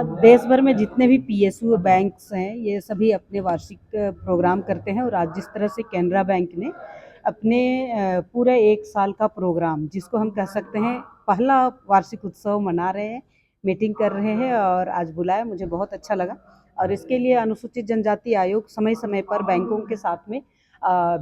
देश भर में जितने भी पीएसयू बैंक्स हैं ये सभी अपने वार्षिक प्रोग्राम करते हैं और आज जिस तरह से कैनरा बैंक ने अपने पूरे एक साल का प्रोग्राम जिसको हम कह सकते हैं पहला वार्षिक उत्सव मना रहे हैं, मीटिंग कर रहे हैं और आज बुलाया, मुझे बहुत अच्छा लगा। और इसके लिए अनुसूचित जनजाति आयोग समय समय पर बैंकों के साथ में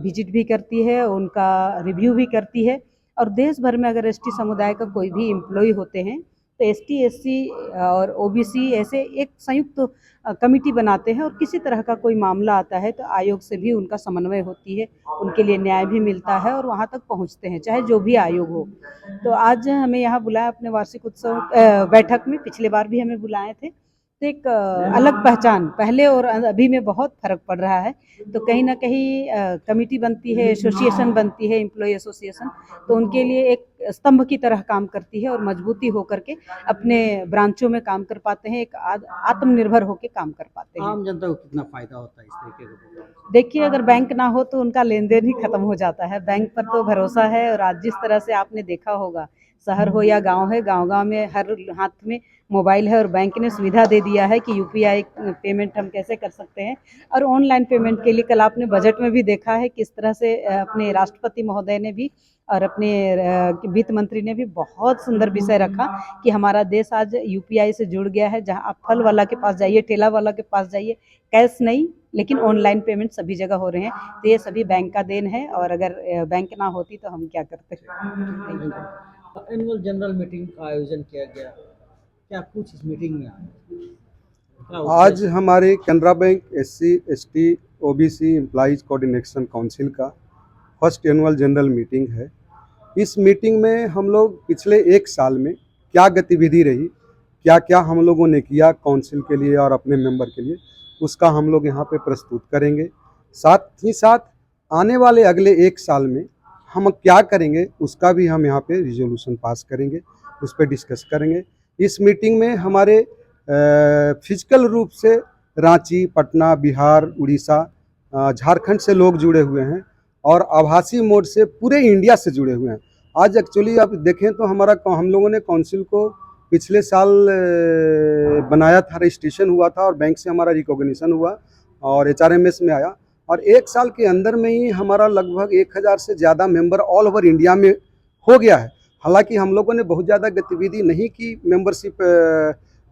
विजिट भी करती है, उनका रिव्यू भी करती है। और देश भर में अगर एसटी समुदाय का कोई भी एम्प्लॉय होते हैं तो एसटी एससी और ओबीसी ऐसे एक संयुक्त कमिटी बनाते हैं और किसी तरह का कोई मामला आता है तो आयोग से भी उनका समन्वय होती है, उनके लिए न्याय भी मिलता है और वहाँ तक पहुँचते हैं चाहे जो भी आयोग हो। तो आज हमें यहाँ बुलाया अपने वार्षिक उत्सव बैठक में, पिछले बार भी हमें बुलाए थे। तो एक अलग पहचान पहले और अभी में बहुत फ़र्क पड़ रहा है। तो कहीं ना कहीं कमिटी बनती है, एसोसिएशन बनती है, एम्प्लॉय एसोसिएशन, तो उनके लिए एक स्तंभ की तरह काम करती है और मजबूती होकर के अपने ब्रांचों में काम कर पाते हैं, एक आत्मनिर्भर होकर काम कर पाते हैं। आम जनता को कितना फायदा होता है इस तरीके के प्रोग्राम से? देखिए, अगर बैंक ना हो तो उनका लेन देन ही खत्म हो जाता है। बैंक पर तो भरोसा है और आज जिस तरह से आपने देखा होगा, शहर हो या गांव है, गांव-गांव में हर हाथ में मोबाइल है और बैंक ने सुविधा दे दिया है कि यूपीआई पेमेंट हम कैसे कर सकते हैं। और ऑनलाइन पेमेंट के लिए कल आपने बजट में भी देखा है किस तरह से अपने राष्ट्रपति महोदय ने भी और अपने वित्त मंत्री ने भी बहुत सुंदर विषय रखा कि हमारा देश आज यूपीआई से जुड़ गया है। जहां आप फल वाला के पास जाइए, ठेला वाला के पास जाइए, कैश नहीं लेकिन ऑनलाइन पेमेंट सभी जगह हो रहे हैं। तो ये सभी बैंक का देन है और अगर बैंक ना होती तो हम क्या करते। एनुअल जनरल मीटिंग का आयोजन किया गया, क्या कुछ इस मीटिंग में आया? आज हमारे Canara bank SC ST OBC employees coordination council का फर्स्ट एनुअल जनरल मीटिंग है। इस मीटिंग में हम लोग पिछले एक साल में क्या गतिविधि रही, क्या क्या हम लोगों ने किया काउंसिल के लिए और अपने मेंबर के लिए, उसका हम लोग यहाँ पे प्रस्तुत करेंगे। साथ ही साथ आने वाले अगले एक साल में हम क्या करेंगे उसका भी हम यहाँ पे रिजोल्यूशन पास करेंगे, उस पर डिस्कस करेंगे। इस मीटिंग में हमारे फिजिकल रूप से रांची, पटना, बिहार, उड़ीसा, झारखंड से लोग जुड़े हुए हैं और आभासी मोड से पूरे इंडिया से जुड़े हुए हैं। आज एक्चुअली आप देखें तो हम लोगों ने काउंसिल को पिछले साल बनाया था, रजिस्ट्रेशन हुआ था और बैंक से हमारा रिकॉग्निशन हुआ और एचआरएमएस में आया और एक साल के अंदर में ही हमारा लगभग 1000 से ज़्यादा मेंबर ऑल ओवर इंडिया में हो गया है। हालांकि हम लोगों ने बहुत ज़्यादा गतिविधि नहीं की मेंबरशिप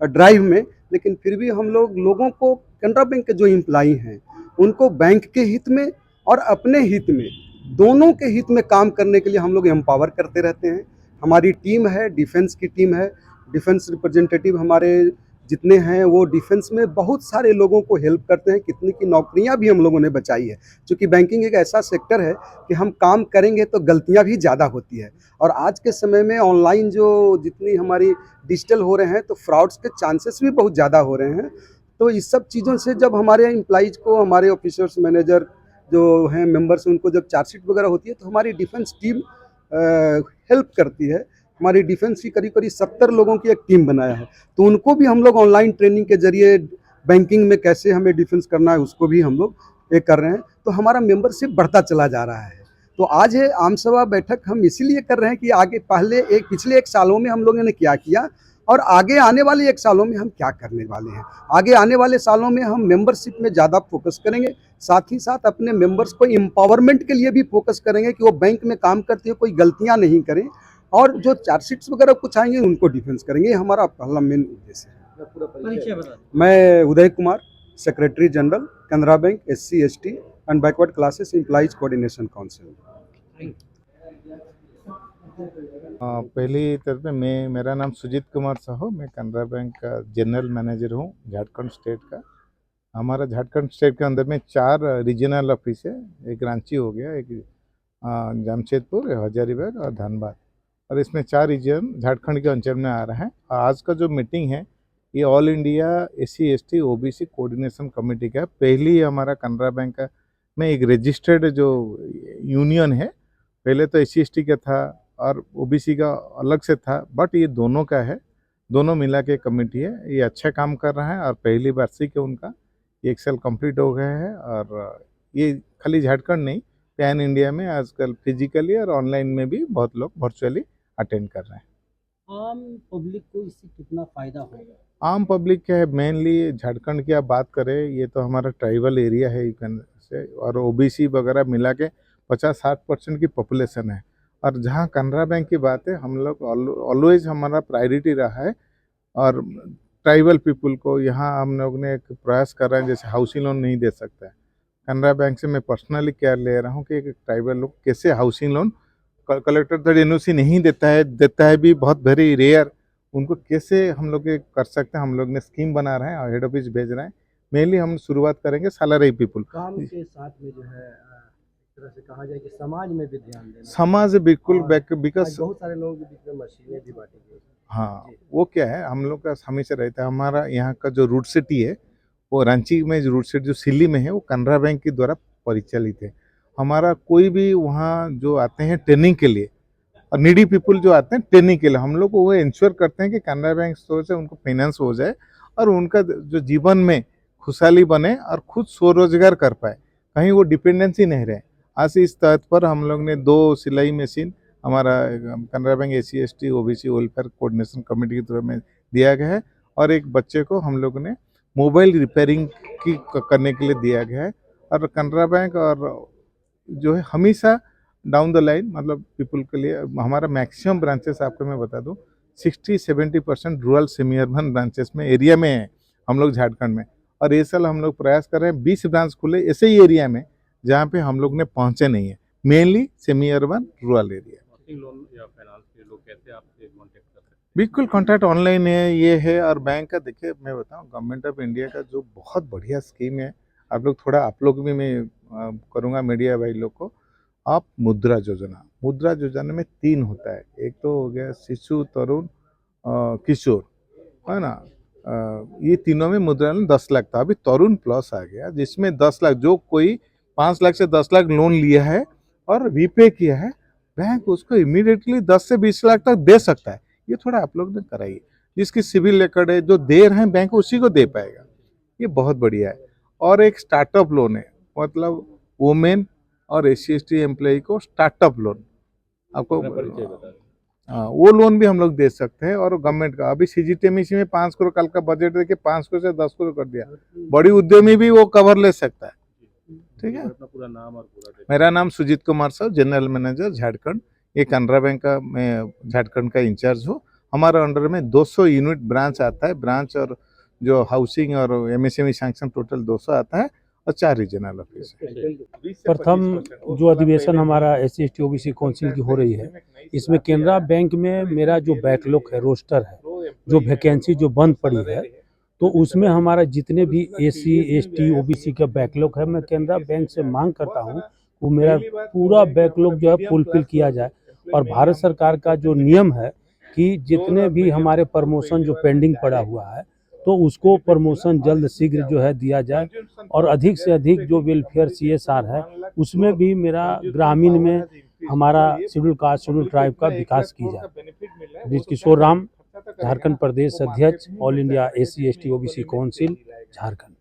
ड्राइव में, लेकिन फिर भी हम लोगों को कैनरा बैंक के जो एम्प्लॉई हैं उनको बैंक के हित में और अपने हित में, दोनों के हित में काम करने के लिए हम लोग एम्पावर करते रहते हैं। हमारी टीम है, डिफेंस की टीम है, डिफेंस रिप्रेजेंटेटिव हमारे जितने हैं वो डिफेंस में बहुत सारे लोगों को हेल्प करते हैं, कितनी की नौकरियां भी हम लोगों ने बचाई है। क्योंकि बैंकिंग एक ऐसा सेक्टर है कि हम काम करेंगे तो गलतियां भी ज़्यादा होती है और आज के समय में ऑनलाइन जो जितनी हमारी डिजिटल हो रहे हैं तो फ्रॉड्स के चांसेस भी बहुत ज़्यादा हो रहे हैं। तो इस सब चीज़ों से जब हमारे एम्प्लॉइज को, हमारे ऑफिसर्स, मैनेजर जो हैं, मेंबर्स, उनको जब चार्जशीट वगैरह होती है तो हमारी डिफेंस टीम हेल्प करती है। हमारी डिफेंस की करीब 70 लोगों की एक टीम बनाया है, तो उनको भी हम लोग ऑनलाइन ट्रेनिंग के जरिए बैंकिंग में कैसे हमें डिफेंस करना है उसको भी हम लोग ये कर रहे हैं। तो हमारा मेंबरशिप बढ़ता चला जा रहा है। तो आज ये आम सभा बैठक हम इसीलिए कर रहे हैं कि आगे पिछले एक सालों में हम लोगों ने क्या किया और आगे आने वाले एक सालों में हम क्या करने वाले हैं। आगे आने वाले सालों में हम मेंबरशिप में ज़्यादा फोकस करेंगे, साथ ही साथ अपने मेंबर्स को एम्पावरमेंट के लिए भी फोकस करेंगे कि वो बैंक में काम करते हुए कोई गलतियां नहीं करें और जो चार्जशीट्स वगैरह कुछ आएंगे उनको डिफेंस करेंगे। ये हमारा पहला मेन उद्देश्य है। मैं Uday Kumar, secretary general Canara bank SC ST and backward classes employees coordination council. पहली तरफ में मेरा नाम सुजीत कुमार साहू, मैं कैनरा बैंक का जनरल मैनेजर हूँ झारखंड स्टेट का। हमारा झारखंड स्टेट के अंदर में 4 रीजनल ऑफिस है, एक रांची हो गया, एक जमशेदपुर, हजारीबाग और धनबाद, और इसमें 4 रीजन झारखंड के अंचल में आ रहा है। आज का जो मीटिंग है ये all India SC ST OBC coordination committee का है। पहली हमारा कैनरा बैंक का में एक रजिस्टर्ड जो यूनियन है, पहले तो एससी एसटी का था और ओबीसी का अलग से था, बट ये दोनों का है, दोनों मिला के कमेटी है। ये अच्छा काम कर रहा है और पहली वार्षिक है उनका, 1 साल कंप्लीट हो गया है। और ये खाली झारखंड नहीं, पैन इंडिया में आजकल फिजिकली और ऑनलाइन में भी बहुत लोग वर्चुअली अटेंड कर रहे हैं। आम पब्लिक को इससे कितना फायदा होगा? आम पब्लिक क्या है, मेनली झारखंड की आप बात करें, ये तो हमारा ट्राइबल एरिया है से, और ओबीसी वगैरह मिला के 50-60% की पॉपुलेशन है। और जहाँ कैनरा बैंक की बात है, हम लोग ऑलवेज हमारा प्रायोरिटी रहा है। और ट्राइबल पीपल को यहाँ हम लोग ने एक प्रयास कर रहे हैं, जैसे हाउसिंग लोन नहीं दे सकता है, कैनरा बैंक से मैं पर्सनली केयर ले रहा हूँ कि एक ट्राइबल लोग कैसे हाउसिंग लोन, कलेक्टर तो एनओसी नहीं देता है भी बहुत वेरी रेयर, उनको कैसे हम लोग ये कर सकते हैं। हम लोग ने स्कीम बना रहे हैं और हेड ऑफिस भेज रहे हैं। मेनली हम शुरुआत करेंगे सैलरी पीपल काम के साथ में जो है एक तरह से कहा जाए कि समाज में भी ध्यान देना। समाज बिल्कुल और बिकॉज आज बहुत सारे लोगों के बीच में मशीनें भी बांटी गई। हाँ, जी। वो क्या है, हम लोग का हमेशा रहता है, हमारा यहाँ का जो रूट सिटी है, वो रांची में जो रूट सिटी जो सिल्ली में है, वो कैनरा बैंक के द्वारा परिचालित है। हमारा कोई भी वहाँ जो आते हैं ट्रेनिंग के लिए, और नीडी पीपल जो आते हैं ट्रेनिंग के लिए, हम लोग को वो इंश्योर करते हैं कि कैनरा बैंक स्टोर से उनको फाइनेंस हो जाए और उनका जो जीवन में खुशहाली बने और खुद स्वरोजगार कर पाए, कहीं वो डिपेंडेंसी नहीं रहे। आज इस तहत पर हम लोग ने 2 सिलाई मशीन हमारा Canara bank SC/ST OBC welfare coordination committee की तरफ में दिया गया है, और एक बच्चे को हम लोग ने मोबाइल रिपेयरिंग की करने के लिए दिया गया है। और कैनरा बैंक और जो है हमेशा डाउन द लाइन, मतलब पीपल के लिए हमारा मैक्सिमम ब्रांचेस आपको मैं बता दूं 60-70% रूरल सेमी अर्बन ब्रांचेस में एरिया में है हम लोग झारखंड में। और इस साल हम लोग प्रयास कर रहे हैं 20 ब्रांच खुले ऐसे ही एरिया में जहाँ पे हम लोग ने पहुँचे नहीं है, mainly semi urban rural area. Loan या फाइनेंस के लोग कैसे आपसे कांटेक्ट कर सकते हैं? बिल्कुल कॉन्टैक्ट ऑनलाइन है, ये है। और बैंक का देखिए मैं बताऊं, गवर्नमेंट ऑफ इंडिया का जो बहुत बढ़िया स्कीम है, आप लोग भी मैं करूँगा मीडिया भाई लोग को, आप मुद्रा योजना में 3 होता है। एक तो हो गया शिशु, तरुण, किशोर, है ना। ये तीनों में मुद्रा लोन 10 लाख था। अभी तरुण प्लस आ गया, जिसमें 10 लाख, जो कोई 5 लाख से 10 लाख लोन लिया है और रीपे किया है, बैंक उसको इमीडिएटली 10 से 20 लाख तक दे सकता है। ये थोड़ा आप लोग ने कराइए, जिसकी सिविल रिकॉर्ड है, जो दे रहे हैं बैंक उसी को दे पाएगा। ये बहुत बढ़िया है। और एक स्टार्टअप लोन है, मतलब वुमेन और SC/ST एम्प्लॉय को स्टार्टअप लोन आपको, परिचय बता दें। हाँ, वो लोन भी हम लोग दे सकते हैं। और गवर्नमेंट का अभी CGTMSE में 5 करोड़ कल का बजट देके 5 करोड़ से 10 करोड़ कर दिया। बड़ी उद्यमी भी वो कवर ले सकता है। ठीक है। अपना पूरा नाम और पूरा मेरा नाम सुजीत कुमार साहब, जनरल मैनेजर झारखंड। ये कैनरा बैंक का मैं झारखंड का इंचार्ज हूँ। हमारा अंडर में 200 यूनिट ब्रांच आता है, ब्रांच और जो हाउसिंग और MSME सैंक्शन टोटल 200 आता है, और 4 रीजनल ऑफिस है। प्रथम जो अधिवेशन हमारा SC/ST OBC काउंसिल की हो रही है, इसमें कैनरा बैंक में मेरा जो बैकलॉग है, रोस्टर है, जो वैकेंसी जो बंद पड़ी है, तो उसमें हमारा जितने भी SC/ST OBC का बैकलॉग है, मैं कैनरा बैंक से मांग करता हूं वो मेरा पूरा बैकलॉग जो है फुलफिल किया जाए। और भारत सरकार का जो नियम है कि जितने भी हमारे प्रमोशन जो पेंडिंग पड़ा हुआ है, तो उसको प्रमोशन जल्द शीघ्र जो है दिया जाए। और अधिक से अधिक जो वेलफेयर CSR है, उसमें भी मेरा ग्रामीण में हमारा शेड्यूल कास्ट शेड्यूल ट्राइब का विकास की जाए। ब्रिजकिशोर राम, झारखंड प्रदेश अध्यक्ष, all India SC/ST OBC council, Jharkhand.